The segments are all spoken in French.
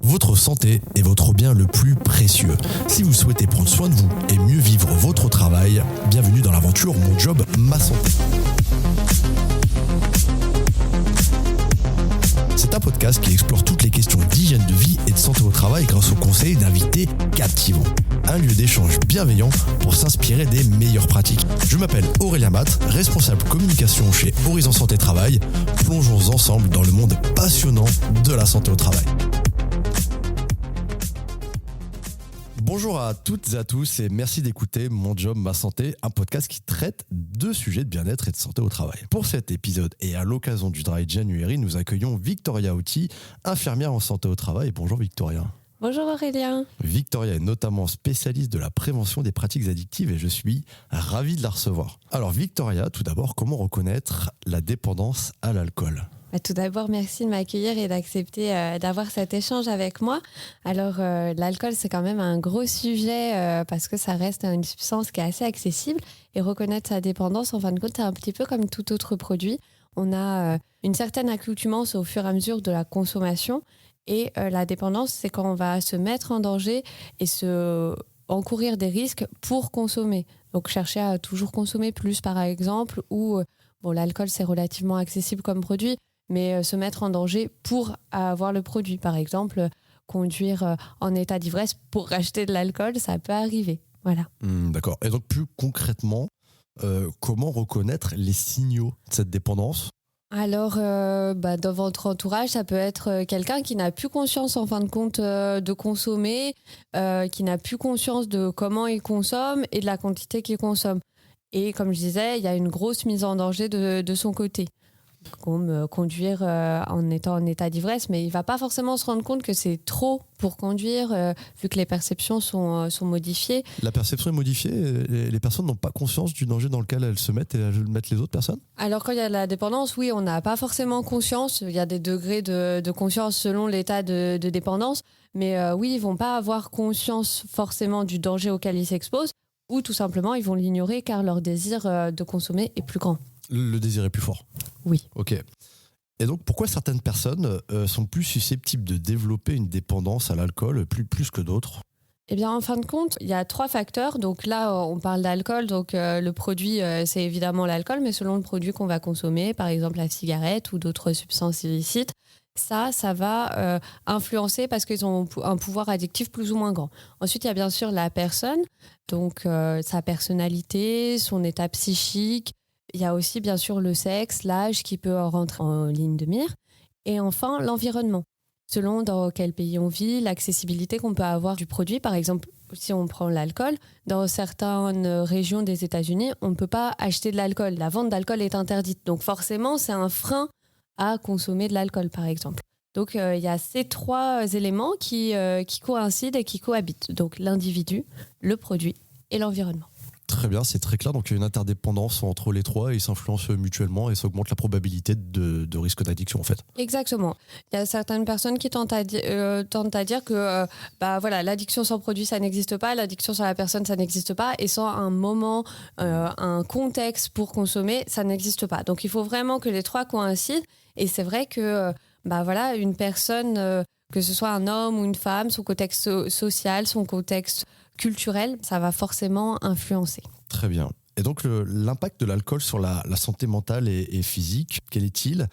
Votre santé est votre bien le plus précieux. Si vous souhaitez prendre soin de vous et mieux vivre votre travail, bienvenue dans l'aventure Mon Job, Ma Santé. C'est un podcast qui explore toutes les questions d'hygiène de vie et de santé au travail grâce aux conseils d'invités captivants. Un lieu d'échange bienveillant pour s'inspirer des meilleures pratiques. Je m'appelle Aurélien Matt, responsable communication chez Horizon Santé Travail. Plongeons ensemble dans le monde passionnant de la santé au travail. Bonjour à toutes et à tous et merci d'écouter Mon Job, Ma Santé, un podcast qui traite de sujets de bien-être et de santé au travail. Pour cet épisode et à l'occasion du Dry January, nous accueillons Victoria Auti, infirmière en santé au travail. Bonjour Victoria. Bonjour Aurélien. Victoria est notamment spécialiste de la prévention des pratiques addictives et je suis ravi de la recevoir. Alors Victoria, tout d'abord, comment reconnaître la dépendance à l'alcool ? Tout d'abord, merci de m'accueillir et d'accepter d'avoir cet échange avec moi. Alors, l'alcool, c'est quand même un gros sujet parce que ça reste une substance qui est assez accessible. Et reconnaître sa dépendance, en fin de compte, c'est un petit peu comme tout autre produit. On a une certaine accoutumance au fur et à mesure de la consommation. Et la dépendance, c'est quand on va se mettre en danger et encourir des risques pour consommer. Donc, chercher à toujours consommer plus, par exemple, ou l'alcool, c'est relativement accessible comme produit, mais se mettre en danger pour avoir le produit. Par exemple, conduire en état d'ivresse pour racheter de l'alcool, ça peut arriver. Voilà. D'accord. Et donc, plus concrètement, comment reconnaître les signaux de cette dépendance ? Alors, dans votre entourage, ça peut être quelqu'un qui n'a plus conscience, en fin de compte, de consommer, qui n'a plus conscience de comment il consomme et de la quantité qu'il consomme. Et comme je disais, il y a une grosse mise en danger de son côté. Comme conduire en étant en état d'ivresse, mais il ne va pas forcément se rendre compte que c'est trop pour conduire, vu que les perceptions sont modifiées. La perception est modifiée, les personnes n'ont pas conscience du danger dans lequel elles se mettent et elles mettent les autres personnes ? Alors quand il y a de la dépendance, oui, on n'a pas forcément conscience, il y a des degrés de conscience selon l'état de dépendance, mais oui, ils ne vont pas avoir conscience forcément du danger auquel ils s'exposent, ou tout simplement, ils vont l'ignorer car leur désir de consommer est plus grand. Le désir est plus fort. Oui. Ok. Et donc, pourquoi certaines personnes sont plus susceptibles de développer une dépendance à l'alcool plus que d'autres ? Eh bien, en fin de compte, il y a 3 facteurs. Donc là, on parle d'alcool. Donc le produit, c'est évidemment l'alcool, mais selon le produit qu'on va consommer, par exemple la cigarette ou d'autres substances illicites, ça va influencer parce qu'ils ont un pouvoir addictif plus ou moins grand. Ensuite, il y a bien sûr la personne, donc sa personnalité, son état psychique. Il y a aussi bien sûr le sexe, l'âge qui peut rentrer en ligne de mire. Et enfin, l'environnement. Selon dans quel pays on vit, l'accessibilité qu'on peut avoir du produit. Par exemple, si on prend l'alcool, dans certaines régions des États-Unis, on ne peut pas acheter de l'alcool. La vente d'alcool est interdite. Donc forcément, c'est un frein à consommer de l'alcool, par exemple. Donc il y a ces 3 éléments qui coïncident et qui cohabitent. Donc l'individu, le produit et l'environnement. Très bien, c'est très clair. Donc, il y a une interdépendance entre les 3 et ils s'influencent mutuellement et ça augmente la probabilité de risque d'addiction, en fait. Exactement. Il y a certaines personnes qui tentent à dire que l'addiction sans produit, ça n'existe pas, l'addiction sans la personne, ça n'existe pas, et sans un moment, un contexte pour consommer, ça n'existe pas. Donc, il faut vraiment que les 3 coïncident. Et c'est vrai que une personne, que ce soit un homme ou une femme, son contexte social, son contexte culturel, ça va forcément influencer. Très bien. Et donc, l'impact de l'alcool sur la santé mentale et physique, quel est-il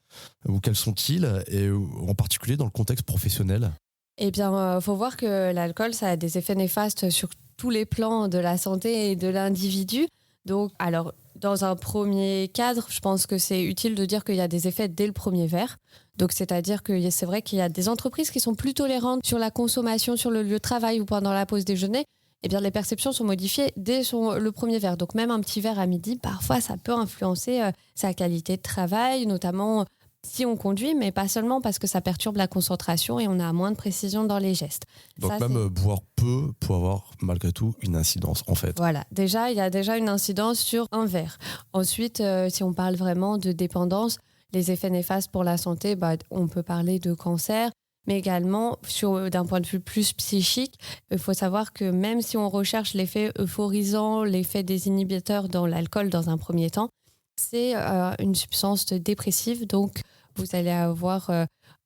ou quels sont-ils, et en particulier dans le contexte professionnel ? Eh bien, faut voir que l'alcool, ça a des effets néfastes sur tous les plans de la santé et de l'individu. Donc, alors, dans un premier cadre, je pense que c'est utile de dire qu'il y a des effets dès le premier verre. Donc, c'est-à-dire que c'est vrai qu'il y a des entreprises qui sont plus tolérantes sur la consommation, sur le lieu de travail ou pendant la pause déjeuner. Eh bien, les perceptions sont modifiées dès le premier verre. Donc, même un petit verre à midi, parfois, ça peut influencer sa qualité de travail, notamment si on conduit, mais pas seulement parce que ça perturbe la concentration et on a moins de précision dans les gestes. Donc, ça, même boire peu peut avoir, malgré tout, une incidence, en fait. Voilà. Déjà, il y a déjà une incidence sur un verre. Ensuite, si on parle vraiment de dépendance, les effets néfastes pour la santé, on peut parler de cancer, mais également d'un point de vue plus psychique. Il faut savoir que même si on recherche l'effet euphorisant, l'effet désinhibiteur dans l'alcool dans un premier temps, c'est une substance dépressive. Donc, vous allez avoir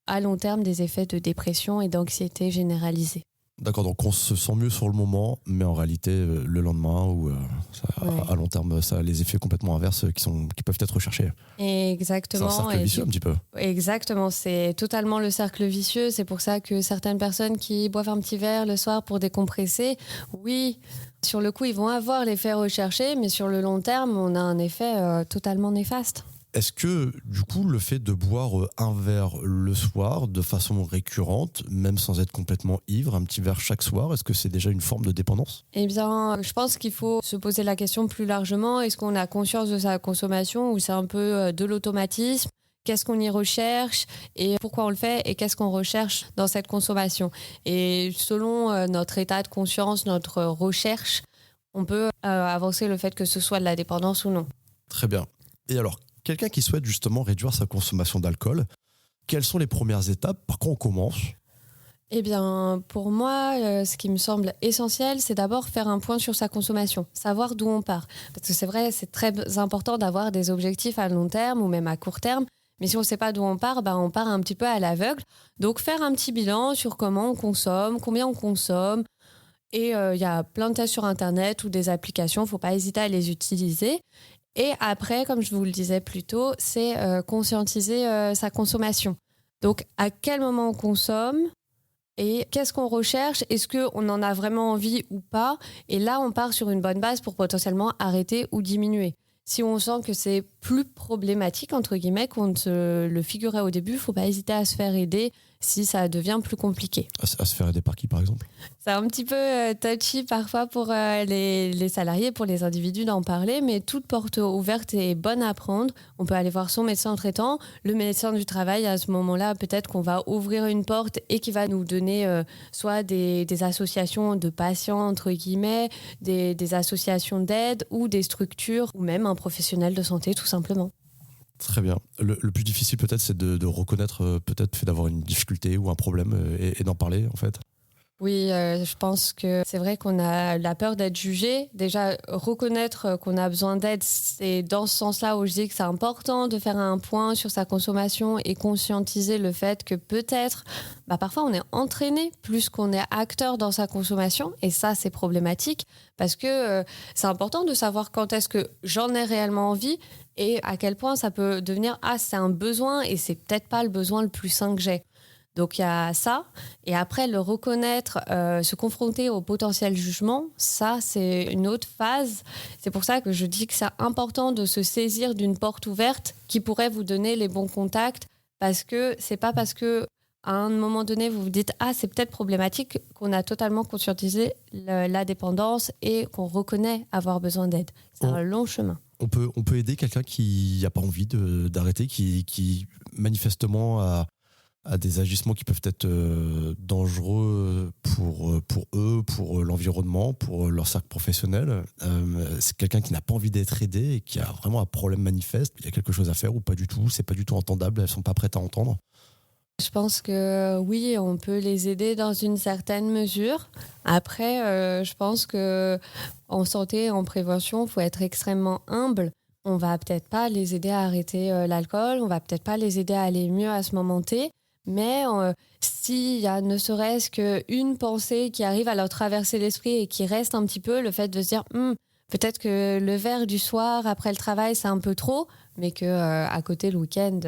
à long terme des effets de dépression et d'anxiété généralisée. D'accord, donc on se sent mieux sur le moment, mais en réalité, le lendemain ou à long terme, ça a les effets complètement inverses qui peuvent être recherchés. Exactement. C'est un cercle vicieux un petit peu. Exactement, c'est totalement le cercle vicieux. C'est pour ça que certaines personnes qui boivent un petit verre le soir pour décompresser, oui, sur le coup, ils vont avoir l'effet recherché, mais sur le long terme, on a un effet totalement néfaste. Est-ce que, du coup, le fait de boire un verre le soir de façon récurrente, même sans être complètement ivre, un petit verre chaque soir, est-ce que c'est déjà une forme de dépendance ? Eh bien, je pense qu'il faut se poser la question plus largement. Est-ce qu'on a conscience de sa consommation ou c'est un peu de l'automatisme ? Qu'est-ce qu'on y recherche et pourquoi on le fait et qu'est-ce qu'on recherche dans cette consommation ? Et selon notre état de conscience, notre recherche, on peut avancer le fait que ce soit de la dépendance ou non. Très bien. Et alors, quelqu'un qui souhaite justement réduire sa consommation d'alcool, quelles sont les premières étapes ? Par quoi on commence ? Eh bien, pour moi, ce qui me semble essentiel, c'est d'abord faire un point sur sa consommation, savoir d'où on part. Parce que c'est vrai, c'est très important d'avoir des objectifs à long terme ou même à court terme. Mais si on ne sait pas d'où on part un petit peu à l'aveugle. Donc, faire un petit bilan sur comment on consomme, combien on consomme. Et il y a plein de tests sur Internet ou des applications, il ne faut pas hésiter à les utiliser. Et après, comme je vous le disais plus tôt, c'est conscientiser sa consommation. Donc, à quel moment on consomme et qu'est-ce qu'on recherche ? Est-ce qu'on en a vraiment envie ou pas ? Et là, on part sur une bonne base pour potentiellement arrêter ou diminuer. Si on sent que c'est plus problématique, entre guillemets, qu'on ne se le figurait au début, il ne faut pas hésiter à se faire aider si ça devient plus compliqué. À se faire aider par qui, par exemple ? C'est un petit peu touchy parfois pour les salariés, pour les individus d'en parler, mais toute porte ouverte est bonne à prendre. On peut aller voir son médecin traitant. Le médecin du travail, à ce moment-là, peut-être qu'on va ouvrir une porte et qui va nous donner soit des associations de patients, entre guillemets, des associations d'aide ou des structures, ou même un professionnel de santé, tout simplement. Très bien. Le plus difficile peut-être, c'est de reconnaître peut-être le fait d'avoir une difficulté ou un problème et d'en parler en fait. Oui, je pense que c'est vrai qu'on a la peur d'être jugé. Déjà, reconnaître qu'on a besoin d'aide, c'est dans ce sens-là où je dis que c'est important de faire un point sur sa consommation et conscientiser le fait que peut-être, parfois on est entraîné plus qu'on est acteur dans sa consommation. Et ça, c'est problématique parce que c'est important de savoir quand est-ce que j'en ai réellement envie et à quel point ça peut devenir « Ah, c'est un besoin et c'est peut-être pas le besoin le plus sain que j'ai ». Donc, il y a ça. Et après, le reconnaître, se confronter au potentiel jugement, ça, c'est une autre phase. C'est pour ça que je dis que c'est important de se saisir d'une porte ouverte qui pourrait vous donner les bons contacts parce que c'est pas parce que à un moment donné, vous vous dites « Ah, c'est peut-être problématique » qu'on a totalement conscientisé la dépendance et qu'on reconnaît avoir besoin d'aide. C'est un long chemin. On peut aider quelqu'un qui n'a pas envie d'arrêter, qui manifestement a des agissements qui peuvent être dangereux pour eux, pour l'environnement, pour leur cercle professionnel. C'est quelqu'un qui n'a pas envie d'être aidé et qui a vraiment un problème manifeste. Il y a quelque chose à faire ou pas du tout. C'est pas du tout entendable. Elles ne sont pas prêtes à entendre. Je pense que oui, on peut les aider dans une certaine mesure. Après, je pense qu'en santé, en prévention, il faut être extrêmement humble. On va peut-être pas les aider à arrêter l'alcool, on va peut-être pas les aider à aller mieux à ce moment T, mais s'il y a ne serait-ce qu'une pensée qui arrive à leur traverser l'esprit et qui reste un petit peu, le fait de se dire peut-être que le verre du soir après le travail, c'est un peu trop, mais qu'à côté, le week-end,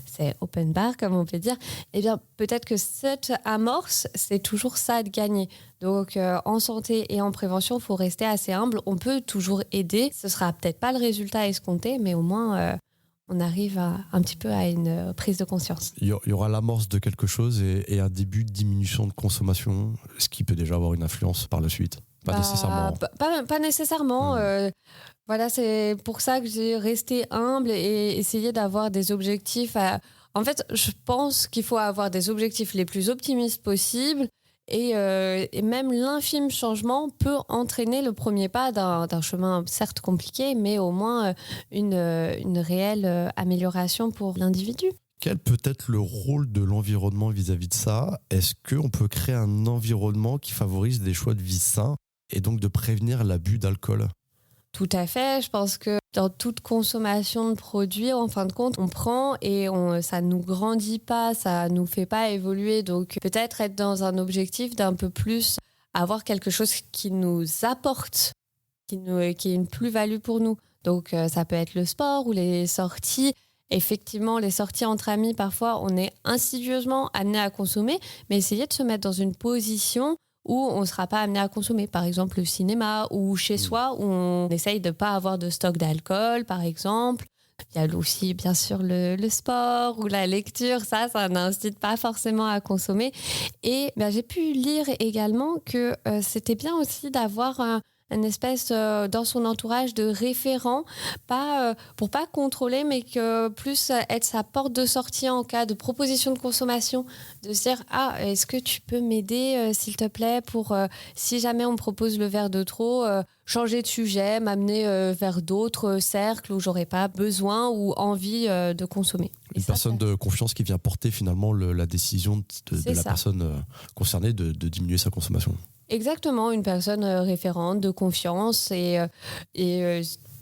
c'est open bar, comme on peut dire, eh bien, peut-être que cette amorce, c'est toujours ça de gagner. Donc, en santé et en prévention, il faut rester assez humble. On peut toujours aider. Ce ne sera peut-être pas le résultat escompté, mais au moins, on arrive un petit peu à une prise de conscience. Il y aura l'amorce de quelque chose et un début de diminution de consommation, ce qui peut déjà avoir une influence par la suite. Pas nécessairement. Pas nécessairement. Voilà, c'est pour ça que j'ai resté humble et essayé d'avoir des objectifs. En fait, je pense qu'il faut avoir des objectifs les plus optimistes possibles et même l'infime changement peut entraîner le premier pas d'un chemin certes compliqué, mais au moins une réelle amélioration pour l'individu. Quel peut être le rôle de l'environnement vis-à-vis de ça ? Est-ce qu'on peut créer un environnement qui favorise des choix de vie sains et donc de prévenir l'abus d'alcool ? Tout à fait. Je pense que dans toute consommation de produits, en fin de compte, on prend et ça ne nous grandit pas, ça ne nous fait pas évoluer. Donc peut-être être dans un objectif d'un peu plus avoir quelque chose qui nous apporte, qui est une plus-value pour nous. Donc ça peut être le sport ou les sorties. Effectivement, les sorties entre amis, parfois, on est insidieusement amené à consommer, mais essayer de se mettre dans une position où on ne sera pas amené à consommer. Par exemple, le cinéma ou chez soi, où on essaye de ne pas avoir de stock d'alcool, par exemple. Il y a aussi, bien sûr, le sport ou la lecture. Ça n'incite pas forcément à consommer. Et j'ai pu lire également que c'était bien aussi d'avoir une espèce dans son entourage de référent, pas pour pas contrôler, mais que plus être sa porte de sortie en cas de proposition de consommation, de se dire est-ce que tu peux m'aider s'il te plaît pour si jamais on me propose le verre de trop, changer de sujet, m'amener vers d'autres cercles où j'aurais pas besoin ou envie de consommer. Une personne de confiance qui vient porter finalement la décision de la personne concernée de diminuer sa consommation. Exactement, une personne référente de confiance et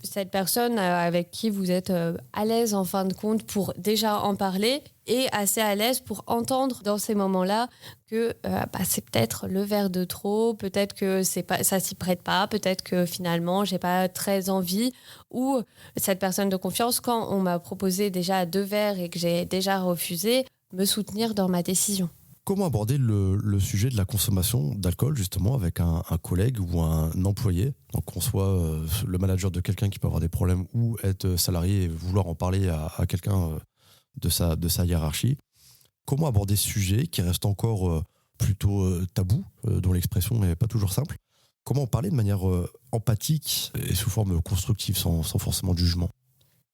cette personne avec qui vous êtes à l'aise en fin de compte pour déjà en parler et assez à l'aise pour entendre dans ces moments-là que c'est peut-être le verre de trop, peut-être que ça s'y prête pas, peut-être que finalement j'ai pas très envie, ou cette personne de confiance, quand on m'a proposé déjà 2 verres et que j'ai déjà refusé, me soutenir dans ma décision. Comment aborder le sujet de la consommation d'alcool justement avec un collègue ou un employé, donc qu'on soit le manager de quelqu'un qui peut avoir des problèmes ou être salarié et vouloir en parler à quelqu'un de sa hiérarchie. Comment aborder ce sujet qui reste encore plutôt tabou, dont l'expression n'est pas toujours simple. Comment en parler de manière empathique et sous forme constructive sans forcément de jugement.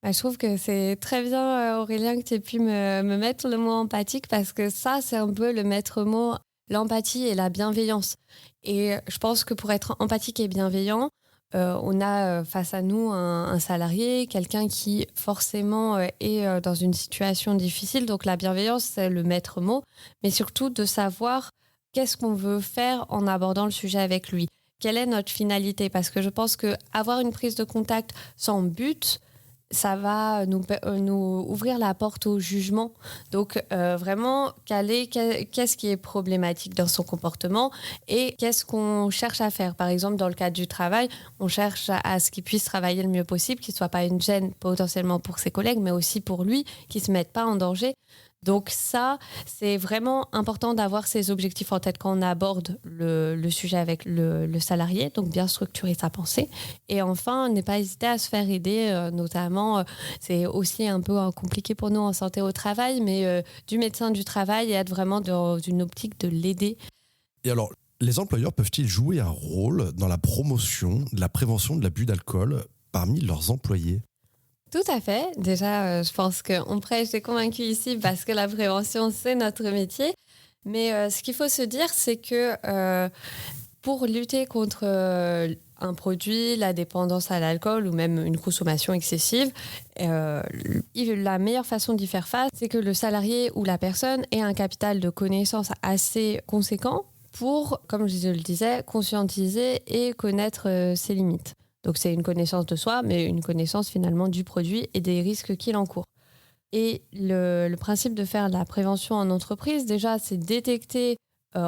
Je trouve que c'est très bien, Aurélien, que tu aies pu me mettre le mot empathique parce que ça, c'est un peu le maître mot, l'empathie et la bienveillance. Et je pense que pour être empathique et bienveillant, on a face à nous un salarié, quelqu'un qui forcément est dans une situation difficile. Donc la bienveillance, c'est le maître mot, mais surtout de savoir qu'est-ce qu'on veut faire en abordant le sujet avec lui. Quelle est notre finalité ? Parce que je pense qu'avoir une prise de contact sans but, ça va nous ouvrir la porte au jugement. Donc, vraiment, qu'est-ce qui est problématique dans son comportement et qu'est-ce qu'on cherche à faire. Par exemple, dans le cadre du travail, on cherche à ce qu'il puisse travailler le mieux possible, qu'il ne soit pas une gêne potentiellement pour ses collègues, mais aussi pour lui, qu'il ne se mette pas en danger. Donc ça, c'est vraiment important d'avoir ces objectifs en tête quand on aborde le sujet avec le salarié, donc bien structurer sa pensée. Et enfin, ne pas hésiter à se faire aider, notamment, c'est aussi un peu compliqué pour nous en santé au travail, mais du médecin du travail et être vraiment dans une optique de l'aider. Et alors, les employeurs peuvent-ils jouer un rôle dans la promotion de la prévention de l'abus d'alcool parmi leurs employés ? Tout à fait. Déjà, je pense qu'on prêche et convaincu ici parce que la prévention, c'est notre métier. Mais ce qu'il faut se dire, c'est que pour lutter contre un produit, la dépendance à l'alcool ou même une consommation excessive, la meilleure façon d'y faire face, c'est que le salarié ou la personne ait un capital de connaissances assez conséquent pour, comme je le disais, conscientiser et connaître ses limites. Donc c'est une connaissance de soi, mais une connaissance finalement du produit et des risques qu'il encourt. Et le principe de faire la prévention en entreprise, déjà, c'est détecter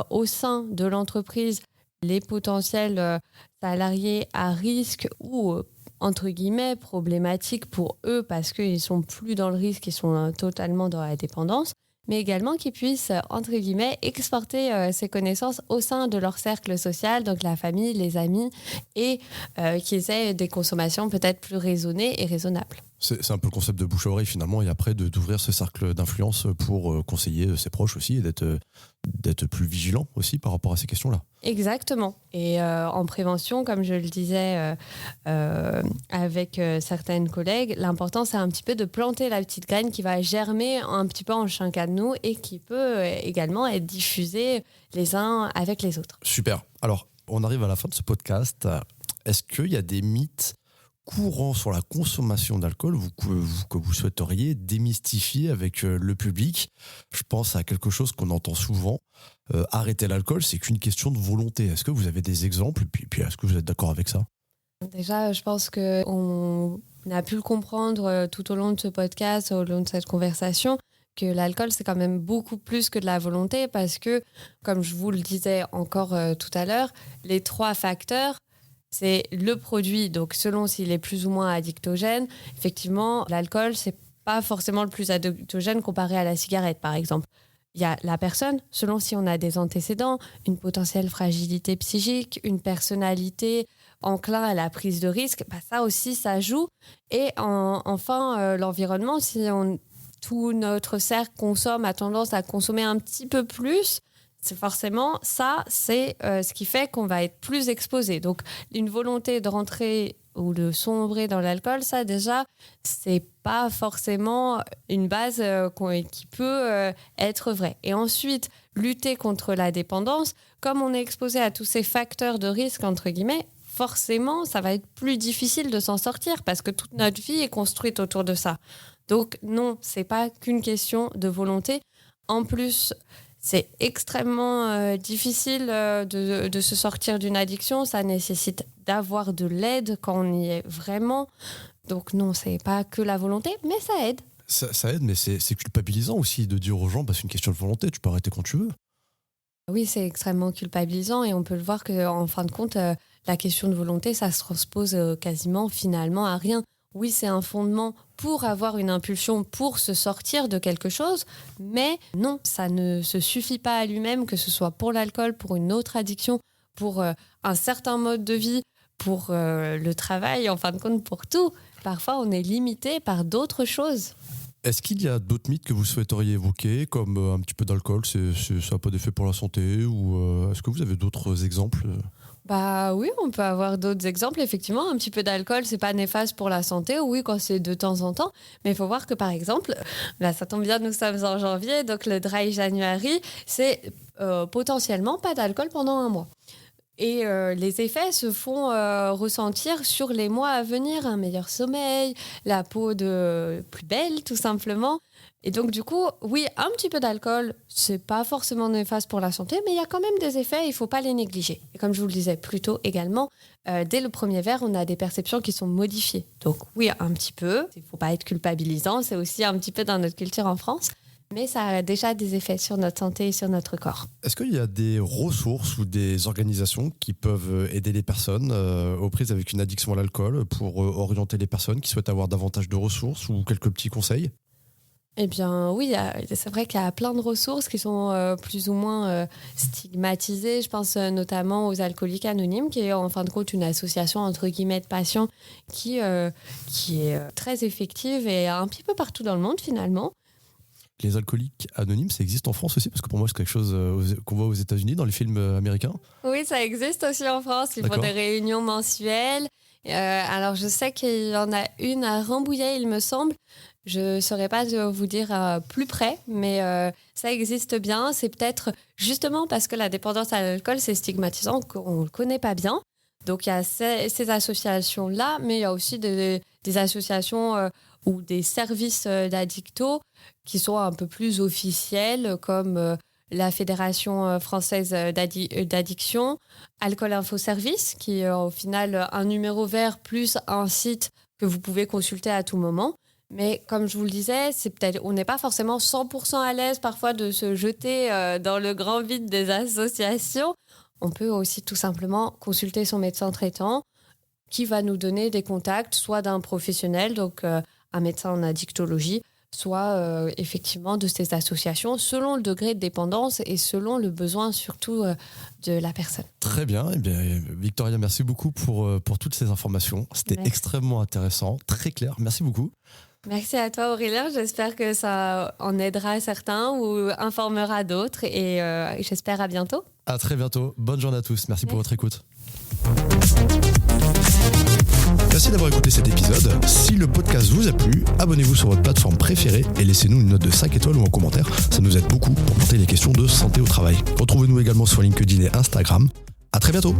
au sein de l'entreprise les potentiels salariés à risque ou, entre guillemets, problématiques pour eux parce qu'ils ne sont plus dans le risque, ils sont totalement dans la dépendance, mais également qu'ils puissent, entre guillemets, exporter ces connaissances au sein de leur cercle social, donc la famille, les amis, et qu'ils aient des consommations peut-être plus raisonnées et raisonnables. C'est un peu le concept de bouche à oreille finalement, et après d'ouvrir ce cercle d'influence pour conseiller ses proches aussi et d'être plus vigilant aussi par rapport à ces questions-là. Exactement. Et en prévention, comme je le disais avec certaines collègues, l'important c'est un petit peu de planter la petite graine qui va germer un petit peu en chacun de nous et qui peut également être diffusée les uns avec les autres. Super. Alors, on arrive à la fin de ce podcast. Est-ce qu'il y a des mythes courants sur la consommation d'alcool que vous souhaiteriez démystifier avec le public? Je pense à quelque chose qu'on entend souvent. Arrêter l'alcool, c'est qu'une question de volonté. Est-ce que vous avez des exemples? Puis est-ce que vous êtes d'accord avec ça? Déjà, je pense qu'on a pu le comprendre tout au long de ce podcast, au long de cette conversation, que l'alcool, c'est quand même beaucoup plus que de la volonté parce que, comme je vous le disais encore tout à l'heure, les 3 facteurs, c'est le produit, donc selon s'il est plus ou moins addictogène. Effectivement, l'alcool, c'est pas forcément le plus addictogène comparé à la cigarette, par exemple. Il y a la personne, selon si on a des antécédents, une potentielle fragilité psychique, une personnalité enclin à la prise de risque, ça aussi, ça joue. Et enfin, l'environnement, si tout notre cercle a tendance à consommer un petit peu plus, c'est forcément ça, c'est ce qui fait qu'on va être plus exposé. Donc, une volonté de rentrer ou de sombrer dans l'alcool, ça déjà, c'est pas forcément une base qui peut être vraie. Et ensuite, lutter contre la dépendance, comme on est exposé à tous ces facteurs de risque, entre guillemets, forcément, ça va être plus difficile de s'en sortir parce que toute notre vie est construite autour de ça. Donc non, c'est pas qu'une question de volonté. En plus, c'est extrêmement difficile de se sortir d'une addiction. Ça nécessite d'avoir de l'aide quand on y est vraiment. Donc non, c'est pas que la volonté, mais ça aide. Ça aide, mais c'est culpabilisant aussi de dire aux gens, c'est une question de volonté, tu peux arrêter quand tu veux. Oui, c'est extrêmement culpabilisant et on peut le voir qu'en fin de compte, la question de volonté, ça se transpose quasiment finalement à rien. Oui, c'est un fondement pour avoir une impulsion, pour se sortir de quelque chose, mais non, ça ne se suffit pas à lui-même, que ce soit pour l'alcool, pour une autre addiction, pour un certain mode de vie, pour le travail, en fin de compte, pour tout. Parfois, on est limité par d'autres choses. Est-ce qu'il y a d'autres mythes que vous souhaiteriez évoquer, comme un petit peu d'alcool, ça n'a pas d'effet pour la santé, ou est-ce que vous avez d'autres exemples ? Oui, on peut avoir d'autres exemples. Effectivement, un petit peu d'alcool, c'est pas néfaste pour la santé. Oui, quand c'est de temps en temps. Mais il faut voir que, par exemple, là, ça tombe bien, nous sommes en janvier, donc le Dry January, c'est potentiellement pas d'alcool pendant 1 mois. Et les effets se font ressentir sur les mois à venir. Un meilleur sommeil, la peau plus belle, tout simplement. Et donc, du coup, oui, un petit peu d'alcool, c'est pas forcément néfaste pour la santé, mais il y a quand même des effets, il faut pas les négliger. Et comme je vous le disais plus tôt également, dès le premier verre, on a des perceptions qui sont modifiées. Donc oui, un petit peu, il faut pas être culpabilisant, c'est aussi un petit peu dans notre culture en France, mais ça a déjà des effets sur notre santé et sur notre corps. Est-ce qu'il y a des ressources ou des organisations qui peuvent aider les personnes aux prises avec une addiction à l'alcool pour orienter les personnes qui souhaitent avoir davantage de ressources ou quelques petits conseils ? Eh bien oui, c'est vrai qu'il y a plein de ressources qui sont plus ou moins stigmatisées. Je pense notamment aux Alcooliques Anonymes, qui est en fin de compte une association entre guillemets de patients qui est très effective et un petit peu partout dans le monde finalement. Les Alcooliques Anonymes, ça existe en France aussi ? Parce que pour moi, c'est quelque chose qu'on voit aux États-Unis dans les films américains. Oui, ça existe aussi en France. Ils font des réunions mensuelles. Alors, je sais qu'il y en a une à Rambouillet, il me semble. Je ne saurais pas vous dire plus près, mais ça existe bien. C'est peut-être justement parce que la dépendance à l'alcool, c'est stigmatisant, qu'on ne le connaît pas bien. Donc, il y a ces associations-là, mais il y a aussi des associations ou des services d'addictos qui sont un peu plus officiels, comme la Fédération française d'addiction, Alcool Info Service, qui est au final un numéro vert plus un site que vous pouvez consulter à tout moment. Mais comme je vous le disais, on n'est pas forcément 100% à l'aise parfois de se jeter dans le grand vide des associations. On peut aussi tout simplement consulter son médecin traitant qui va nous donner des contacts, soit d'un professionnel, donc un médecin en addictologie, soit effectivement de ces associations, selon le degré de dépendance et selon le besoin surtout de la personne. Très bien. Eh bien, Victoria, merci beaucoup pour toutes ces informations. C'était extrêmement intéressant, très clair. Merci beaucoup. Merci à toi Aurélien, j'espère que ça en aidera certains ou informera d'autres et j'espère à bientôt. À très bientôt, bonne journée à tous, merci pour votre écoute. Merci d'avoir écouté cet épisode. Si le podcast vous a plu, abonnez-vous sur votre plateforme préférée et laissez-nous une note de 5 étoiles ou un commentaire, ça nous aide beaucoup pour porter les questions de santé au travail. Retrouvez-nous également sur LinkedIn et Instagram. À très bientôt.